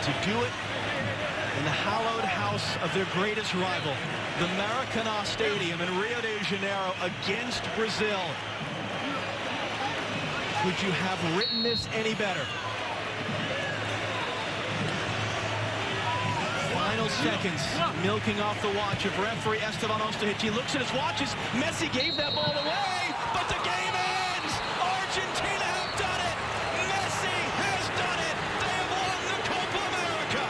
to do it in the hallowed house of their greatest rival, the Maracanã Stadium in Rio de Janeiro against Brazil. Could you have written this any better? Final seconds, milking off the watch of referee Esteban Ostojic. He looks at his watches. Messi gave that ball away, but the game ends. Argentina have done it. Messi has done it. They have won the Copa America.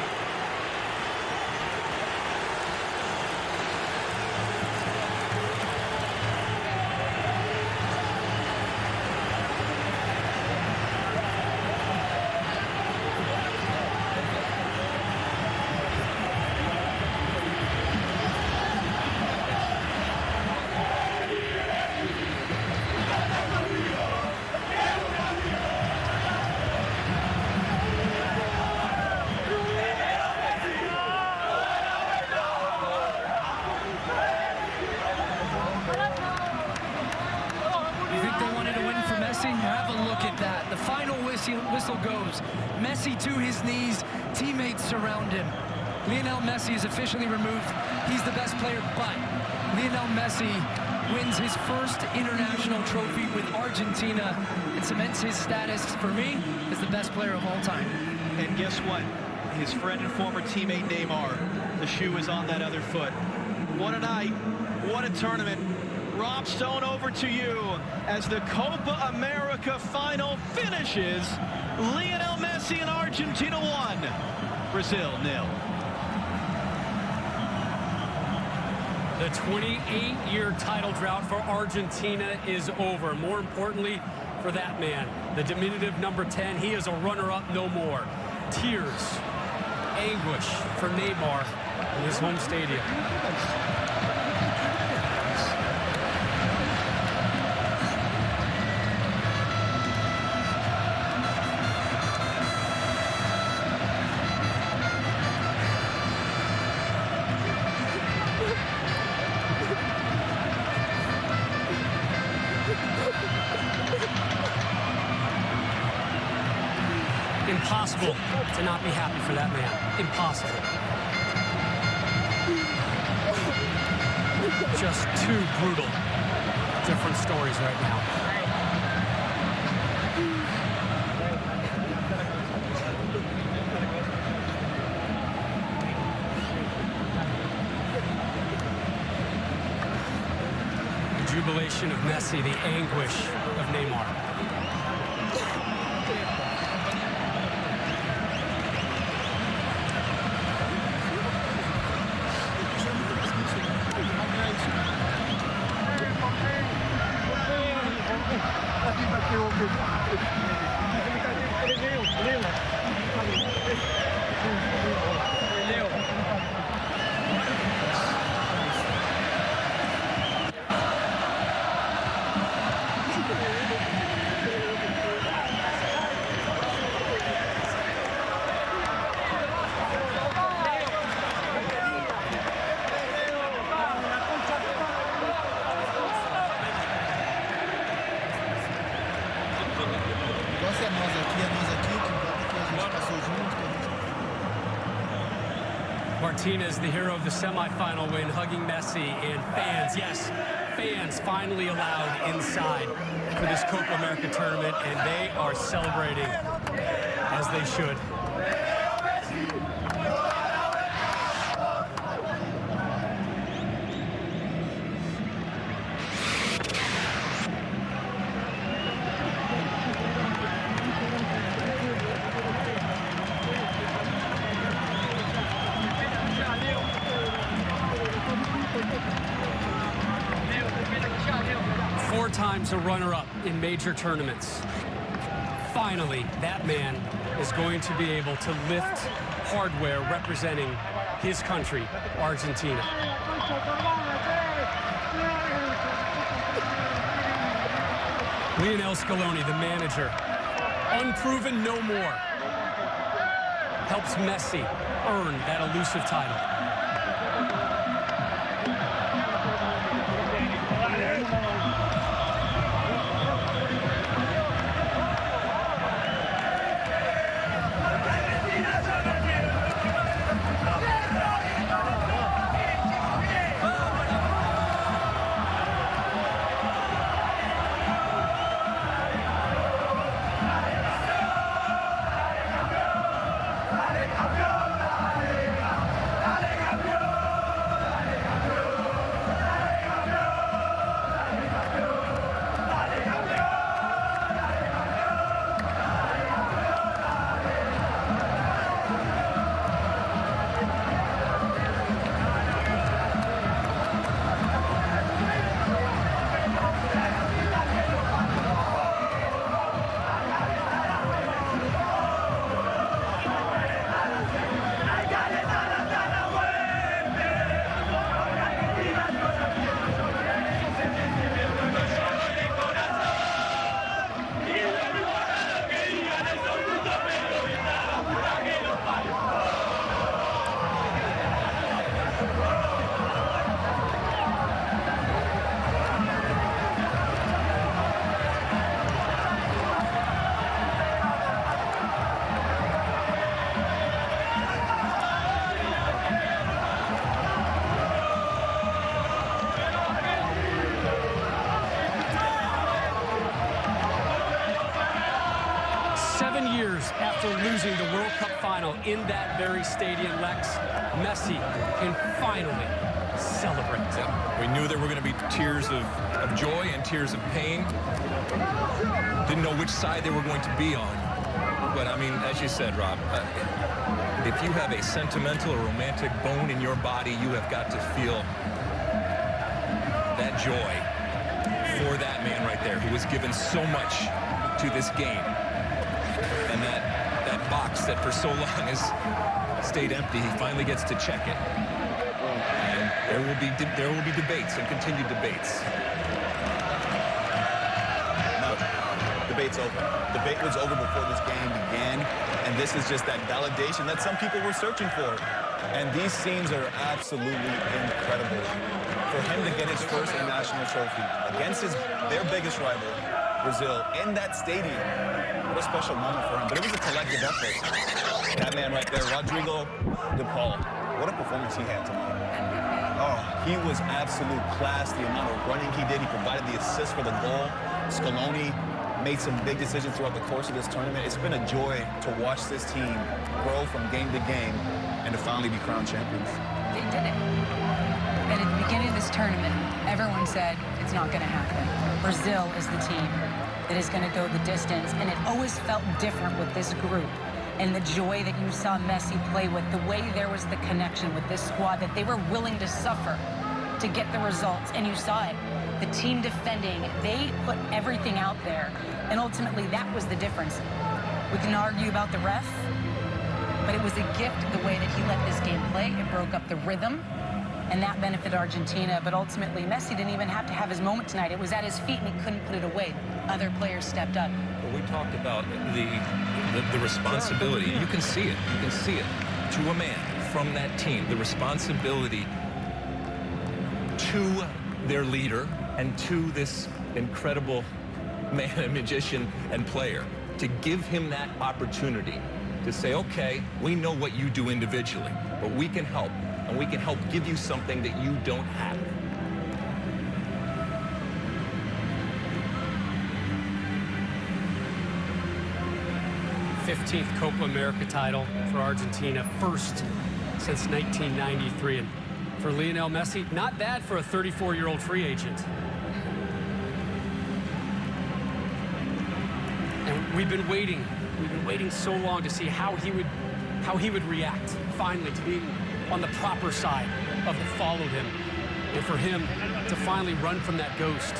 Have a look at that. The final whistle goes. Messi to his knees. Teammates surround him. Lionel Messi is officially removed. He's the best player, but Lionel Messi wins his first international trophy with Argentina. It cements his status, for me, as the best player of all time. And guess what? His friend and former teammate Neymar, the shoe is on that other foot. What a night. What a tournament. Rob Stone, over to you as the Copa America final finishes. Lionel Messi and Argentina 1, Brazil 0. The 28-year title drought for Argentina is over. More importantly, for that man, the diminutive number 10, he is a runner-up no more. Tears, anguish for Neymar in his home stadium. Impossible to not be happy for that man. Impossible. Just two brutal, different stories right now. The jubilation of Messi, the anguish of Neymar. Martinez, the hero of the semifinal win, hugging Messi, and fans, yes, fans finally allowed inside for this Copa America tournament, and they are celebrating as they should. Four times a runner-up in major tournaments. Finally, that man is going to be able to lift hardware representing his country, Argentina. Lionel Scaloni, the manager, unproven no more, helps Messi earn that elusive title. losing the World Cup final in that very stadium, Lex, Messi can finally celebrate. Yeah. We knew there were going to be tears of joy and tears of pain. Didn't know which side they were going to be on. But, I mean, as you said, Rob, if you have a sentimental or romantic bone in your body, you have got to feel that joy for that man right there who was given so much to this game. And that box that for so long has stayed empty, he finally gets to check it. And there will be debates and continued debates. No, debate's over. Debate was over before this game began, and this is just that validation that some people were searching for. And these scenes are absolutely incredible. For him to get his first international trophy against their biggest rival, Brazil, in that stadium, what a special moment for him. But it was a collective effort. That man right there, Rodrigo de Paul, what a performance he had tonight. Oh, he was absolute class. The amount of running he did, he provided the assist for the goal. Scaloni made some big decisions throughout the course of this tournament. It's been a joy to watch this team grow from game to game and to finally be crowned champions. They did it. And at the beginning of this tournament, everyone said it's not going to happen. Brazil is the team that is going to go the distance, and it always felt different with this group. And the joy that you saw Messi play with, the way there was the connection with this squad, that they were willing to suffer to get the results, and you saw it. The team defending, they put everything out there, and ultimately that was the difference. We can argue about the ref, but it was a gift the way that he let this game play. It broke up the rhythm, and that benefited Argentina. But ultimately, Messi didn't even have to have his moment tonight. It was at his feet, and he couldn't put it away. Other players stepped up. Well, we talked about the responsibility. You can see it. You can see it to a man from that team. The responsibility to their leader and to this incredible man, magician, and player, to give him that opportunity to say, okay, we know what you do individually, but we can help, and we can help give you something that you don't have. th Copa America title for Argentina, first since 1993. And for Lionel Messi, not bad for a 34-year-old free agent. And we've been waiting so long to see how he would react finally to being on the proper side of the followed him, and for him to finally run from that ghost.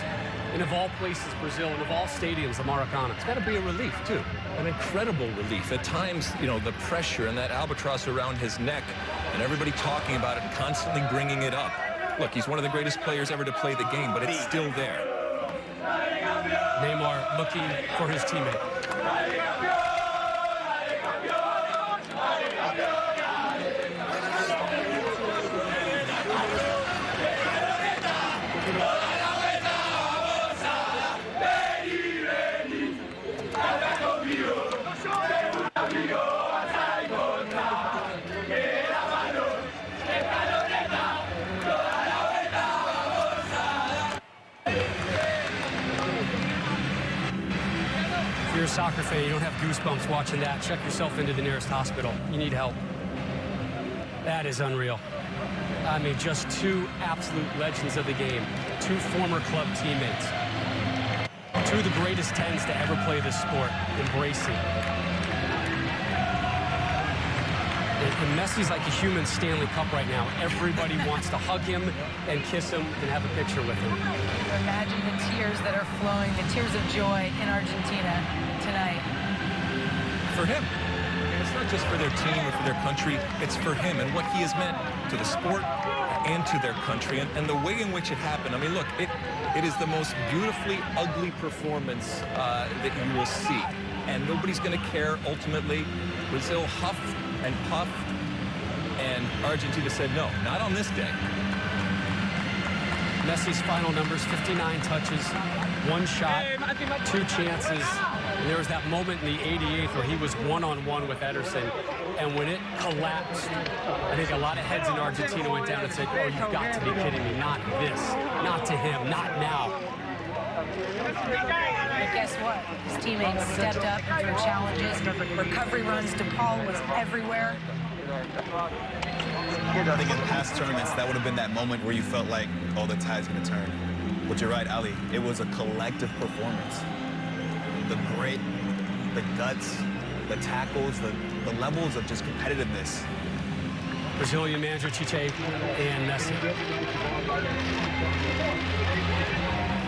And of all places, Brazil, and of all stadiums, the Maracana. It's got to be a relief, too. An incredible relief. At times, you know, the pressure and that albatross around his neck and everybody talking about it, constantly bringing it up. Look, he's one of the greatest players ever to play the game, but it's still there. Neymar looking for his teammate. If you're a soccer fan, you don't have goosebumps watching that, check yourself into the nearest hospital. You need help. That is unreal. I mean, just two absolute legends of the game, two former club teammates, two of the greatest 10s to ever play this sport, embracing. And Messi's like a human Stanley Cup right now. Everybody wants to hug him and kiss him and have a picture with him. Imagine the tears that are flowing, the tears of joy in Argentina tonight. For him. And it's not just for their team or for their country. It's for him and what he has meant to the sport and to their country. And the way in which it happened. I mean, look, it is the most beautifully ugly performance that you will see. And nobody's going to care ultimately. Brazil huffed and puffed, and Argentina said no, not on this day. Messi's final numbers, 59 touches, 1 shot, 2 chances. And there was that moment in the 88th where he was one-on-one with Ederson. And when it collapsed, I think a lot of heads in Argentina went down and said, oh, you've got to be kidding me. Not this, not to him, not now. But guess what? His teammates stepped up and threw challenges. Recovery runs. DePaul was everywhere. I think in past tournaments, that would have been that moment where you felt like, oh, the tide's going to turn. But you're right, Ali. It was a collective performance. The grit, the guts, the tackles, the levels of just competitiveness. Brazilian manager Tite and Messi.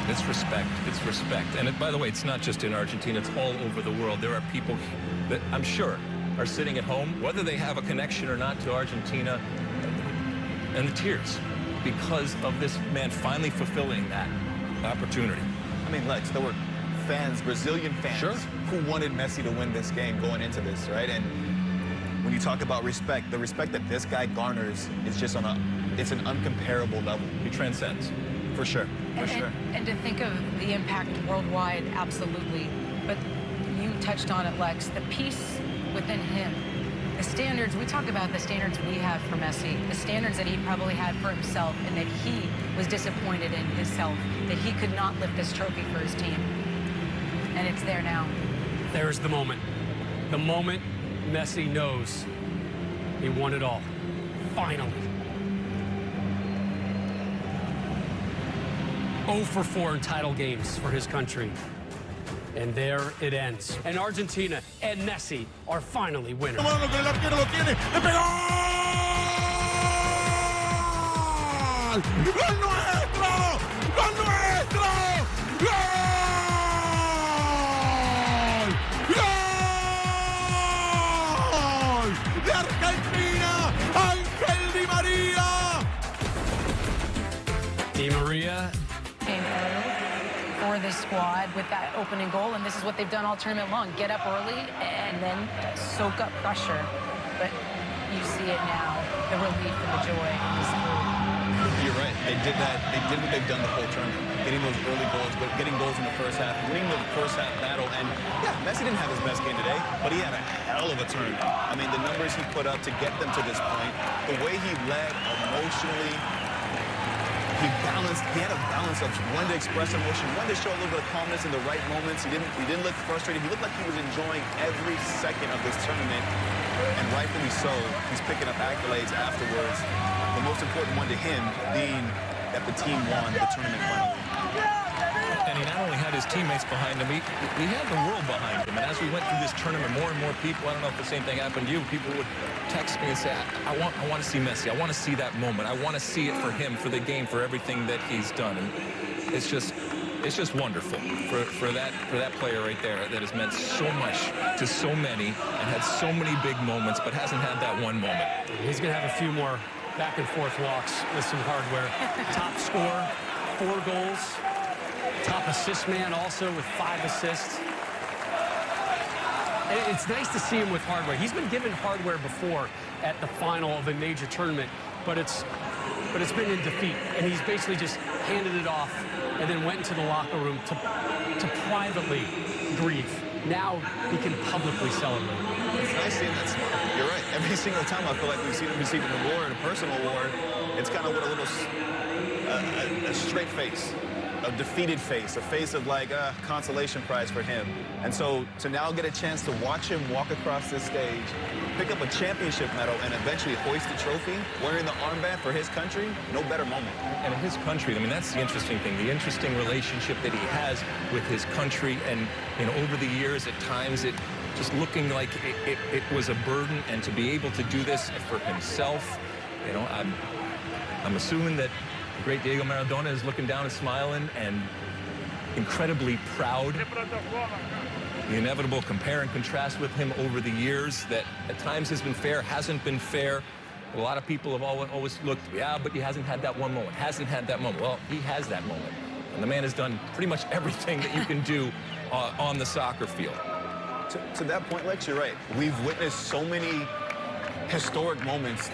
It's respect. It's respect. And by the way, it's not just in Argentina. It's all over the world. There are people that I'm sure are sitting at home, whether they have a connection or not to Argentina, and the tears because of this man finally fulfilling that opportunity. I mean, Lex, there were fans, Brazilian fans, who wanted Messi to win this game going into this, right? And when you talk about respect, the respect that this guy garners is just it's an uncomparable level. He transcends. For sure, for sure. And to think of the impact worldwide, absolutely. But you touched on it, Lex, the peace within him. The standards, we talk about the standards we have for Messi, the standards that he probably had for himself, and that he was disappointed in himself, that he could not lift this trophy for his team. And it's there now. There's the moment. The moment Messi knows he won it all. Finally. 0 for 4 in title games for his country. And there it ends. And Argentina and Messi are finally winners. Di Maria Came through for this squad with that opening goal, and this is what they've done all tournament long. Get up early and then soak up pressure. But you see it now, the relief and the joy in this group. You're right. They did that. They did what they've done the whole tournament. Getting those early goals, but getting goals in the first half, winning the first half battle. And yeah, Messi didn't have his best game today, but he had a hell of a tournament. I mean, the numbers he put up to get them to this point, the way he led emotionally, he had a balance of when to express emotion, when to show a little bit of calmness in the right moments. He didn't look frustrated. He looked like he was enjoying every second of this tournament, and rightfully so. He's picking up accolades afterwards. The most important one to him being that the team won the tournament finally. And he not only had his teammates behind him, he had the world behind him. And as we went through this tournament, more and more people, I don't know if the same thing happened to you, people would text me and say, I want to see Messi. I want to see that moment. I want to see it for him, for the game, for everything that he's done. And it's just wonderful for that player right there that has meant so much to so many and had so many big moments, but hasn't had that one moment. He's going to have a few more back and forth walks with some hardware. Top scorer, 4 goals. Top assist man also with 5 assists. It's nice to see him with hardware. He's been given hardware before at the final of a major tournament, but it's been in defeat. And he's basically just handed it off and then went into the locker room to privately grieve. Now he can publicly celebrate. It's nice seeing that smile. You're right. Every single time I feel like we've seen him receive an award, a personal award, it's kind of with a little a straight face. A defeated face, a face of like a consolation prize for him. And so to now get a chance to watch him walk across this stage, pick up a championship medal, and eventually hoist the trophy, wearing the armband for his country, no better moment. And in his country, I mean, that's the interesting thing, the interesting relationship that he has with his country. And, you know, over the years, at times, it just looking like it was a burden. And to be able to do this for himself, you know, I'm assuming that the great Diego Maradona is looking down and smiling and incredibly proud. The inevitable compare and contrast with him over the years that at times has been fair, hasn't been fair. A lot of people have always looked, yeah, but he hasn't had that one moment, hasn't had that moment. Well, he has that moment. And the man has done pretty much everything that you can do on the soccer field. To that point, Lex, you're right. We've witnessed so many historic moments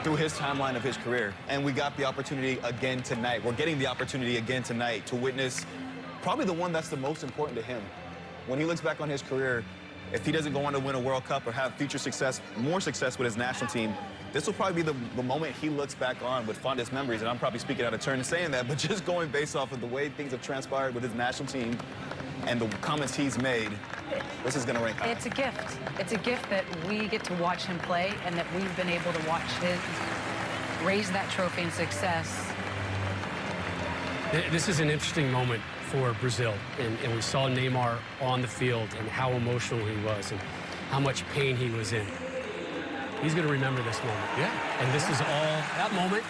through his timeline of his career. And we got the opportunity again tonight. We're getting the opportunity again tonight to witness probably the one that's the most important to him. When he looks back on his career, if he doesn't go on to win a World Cup or have future success, more success with his national team, this will probably be the moment he looks back on with fondest memories. And I'm probably speaking out of turn in saying that, but just going based off of the way things have transpired with his national team and the comments he's made, this is going to rank high. It's a gift. It's a gift that we get to watch him play and that we've been able to watch him raise that trophy and success. This is an interesting moment for Brazil, and we saw Neymar on the field and how emotional he was and how much pain he was in. He's going to remember this moment. Yeah. And this is all, that moment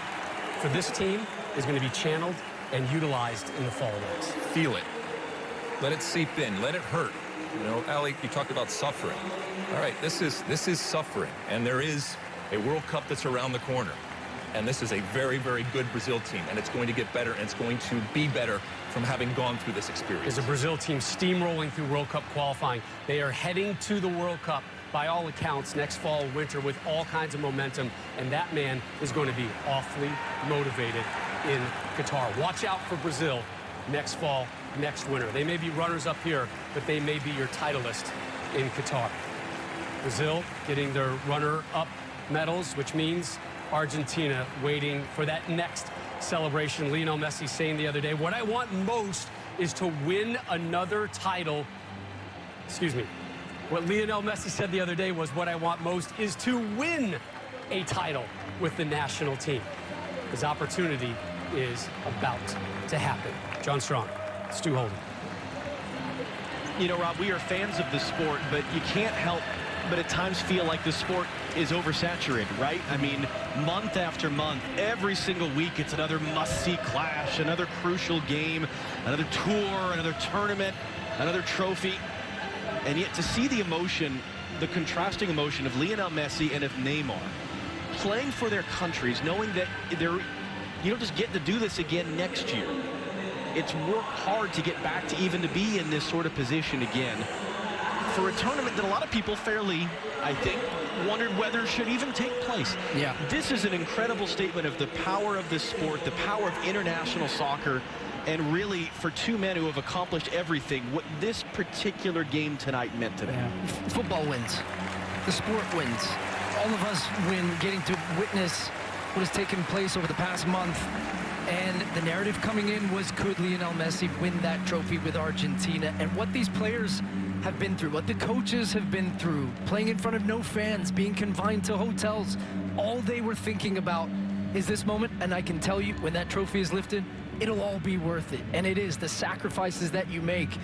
for this team is going to be channeled and utilized in the fall Olympics. Feel it. Let it seep in. Let it hurt. You know, Ali, you talked about suffering. All right, this is suffering, and there is a World Cup that's around the corner. And this is a very, very good Brazil team, and it's going to get better, and it's going to be better from having gone through this experience. Is a Brazil team steamrolling through World Cup qualifying. They are heading to the World Cup, by all accounts, next fall, winter, with all kinds of momentum, and that man is going to be awfully motivated in Qatar. Watch out for Brazil next fall, next winter. They may be runners up here, but they may be your titleist in Qatar. Brazil getting their runner-up medals, which means Argentina waiting for that next celebration. Lionel Messi saying the other day, what I want most is to win another title. Excuse me. What Lionel Messi said the other day was, what I want most is to win a title with the national team. His opportunity is about to happen. John Strong, Stu Holden. You know, Rob, we are fans of the sport, but you can't help but at times feel like the sport is oversaturated, right? I mean, month after month, every single week, it's another must-see clash, another crucial game, another tour, another tournament, another trophy. And yet to see the emotion, the contrasting emotion of Lionel Messi and of Neymar playing for their countries, knowing that you don't just get to do this again next year. It's worked hard to get back to even to be in this sort of position again for a tournament that a lot of people fairly, I think, wondered whether should even take place. Yeah. This is an incredible statement of the power of this sport, the power of international soccer, and really for two men who have accomplished everything, what this particular game tonight meant to them. Yeah. Football wins. The sport wins. All of us win getting to witness what has taken place over the past month. And the narrative coming in was, could Lionel Messi win that trophy with Argentina? And what these players have been through, what the coaches have been through, playing in front of no fans, being confined to hotels, all they were thinking about is this moment. And I can tell you, when that trophy is lifted, it'll all be worth it. And it is, the sacrifices that you make.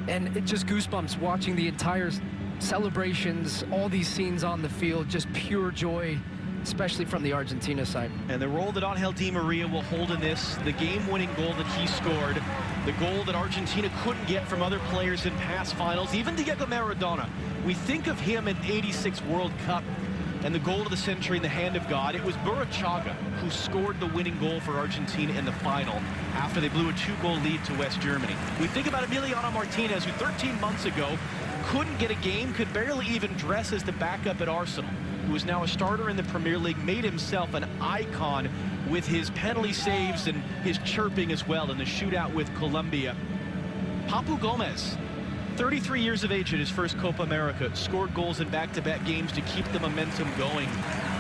And it just goosebumps watching the entire celebrations, all these scenes on the field, just pure joy, especially from the Argentina side. And the role that Angel Di Maria will hold in this, the game-winning goal that he scored, the goal that Argentina couldn't get from other players in past finals, even Diego Maradona. We think of him in '86 World Cup and the goal of the century in the hand of God. It was Burruchaga who scored the winning goal for Argentina in the final after they blew a 2-goal lead to West Germany. We think about Emiliano Martinez, who 13 months ago couldn't get a game, could barely even dress as the backup at Arsenal, who is now a starter in the Premier League, made himself an icon with his penalty saves and his chirping as well in the shootout with Colombia. Papu Gomez, 33 years of age at his first Copa America, scored goals in back-to-back games to keep the momentum going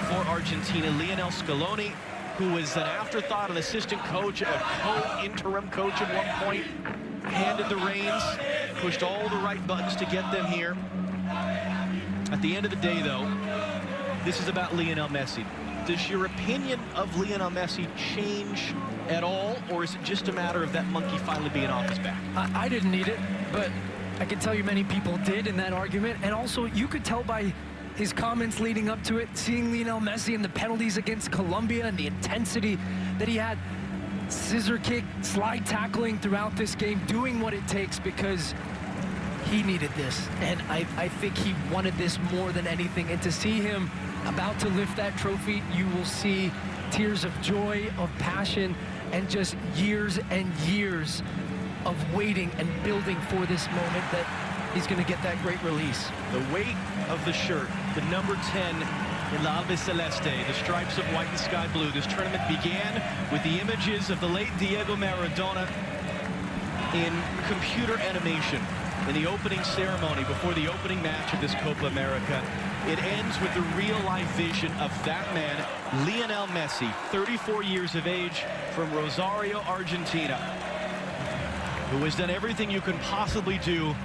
for Argentina. Lionel Scaloni, who was an afterthought, an assistant coach, a co-interim coach at one point, handed the reins, pushed all the right buttons to get them here. At the end of the day, though, this is about Lionel Messi. Does your opinion of Lionel Messi change at all, or is it just a matter of that monkey finally being off his back? I didn't need it, but I can tell you many people did in that argument. And also, you could tell by his comments leading up to it, seeing Lionel Messi and the penalties against Colombia and the intensity that he had. Scissor kick, slide tackling throughout this game, doing what it takes because he needed this. And I think he wanted this more than anything. And to see him about to lift that trophy, you will see tears of joy, of passion, and just years and years of waiting and building for this moment that he's going to get that great release. The weight of the shirt, the number 10 in La Albiceleste, the stripes of white and sky blue. This tournament began with the images of the late Diego Maradona in computer animation. in the opening ceremony before the opening match of this Copa America. It ends with the real-life vision of that man, Lionel Messi, 34 years of age, from Rosario, Argentina, who has done everything you can possibly do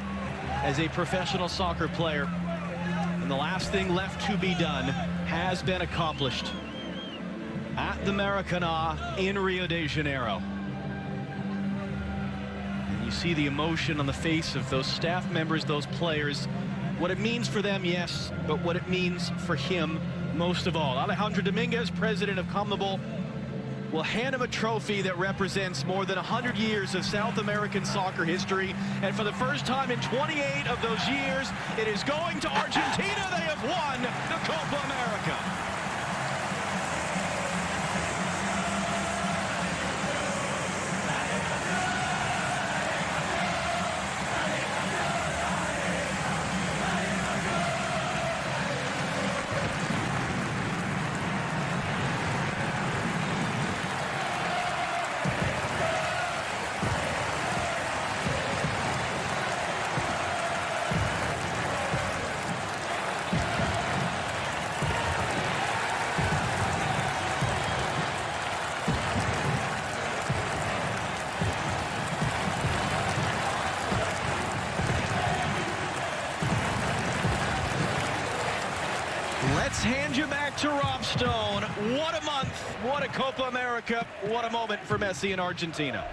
as a professional soccer player. And the last thing left to be done has been accomplished at the Maracanã in Rio de Janeiro. And you see the emotion on the face of those staff members, those players. What it means for them, yes, but what it means for him most of all. Alejandro Dominguez, president of CONMEBOL, will hand him a trophy that represents more than 100 years of South American soccer history. And for the first time in 28 of those years, it is going to Argentina. They have won the Copa America. Let's hand you back to Rob Stone. What a month, what a Copa America, what a moment for Messi in Argentina.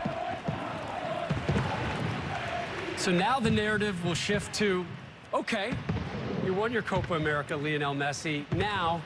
So now the narrative will shift to, okay, you won your Copa America, Lionel Messi. Now,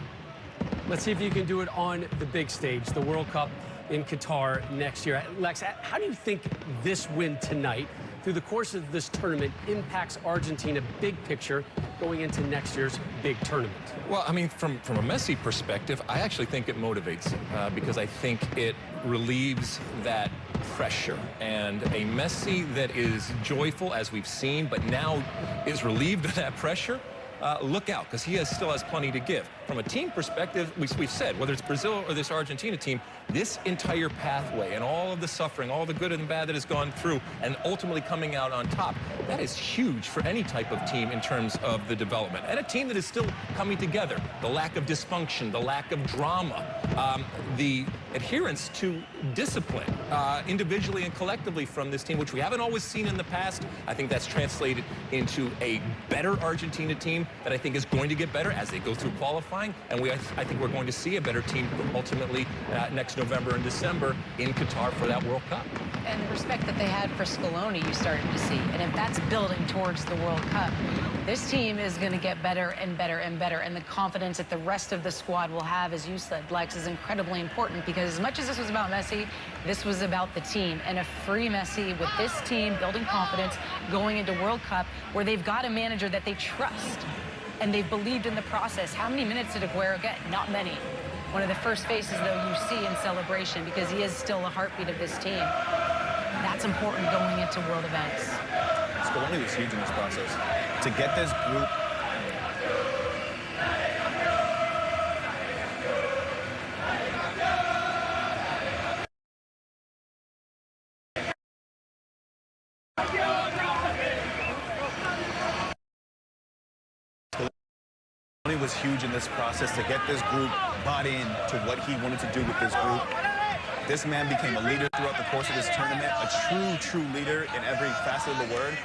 let's see if you can do it on the big stage, the World Cup in Qatar next year. Lex, how do you think this win tonight, through the course of this tournament, impacts Argentina big picture going into next year's big tournament? Well, I mean, from a Messi perspective, I actually think it motivates him because I think it relieves that pressure. And a Messi that is joyful, as we've seen, but now is relieved of that pressure, look out, because he still has plenty to give. From a team perspective, we've said, whether it's Brazil or this Argentina team, this entire pathway and all of the suffering, all the good and bad that has gone through, and ultimately coming out on top, that is huge for any type of team in terms of the development. And a team that is still coming together. The lack of dysfunction, the lack of drama, the adherence to discipline, individually and collectively from this team, which we haven't always seen in the past. I think that's translated into a better Argentina team that I think is going to get better as they go through qualifying. And I think we're going to see a better team ultimately next November and December in Qatar for that World Cup. And the respect that they had for Scaloni, you started to see. And if that's building towards the World Cup, this team is going to get better and better and better. And the confidence that the rest of the squad will have, as you said, Lex, is incredibly important, because as much as this was about Messi, this was about the team. And a free Messi with this team building confidence going into World Cup, where they've got a manager that they trust and they've believed in the process. How many minutes did Aguero get? Not many. One of the first faces, though, you see in celebration, because he is still a heartbeat of this team. That's important going into world events. Scaloni was huge in this process. To get this group was huge in this process to get this group bought in to what he wanted to do with this group. This man became a leader throughout the course of this tournament, a true leader in every facet of the word.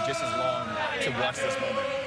Just as long to watch this moment.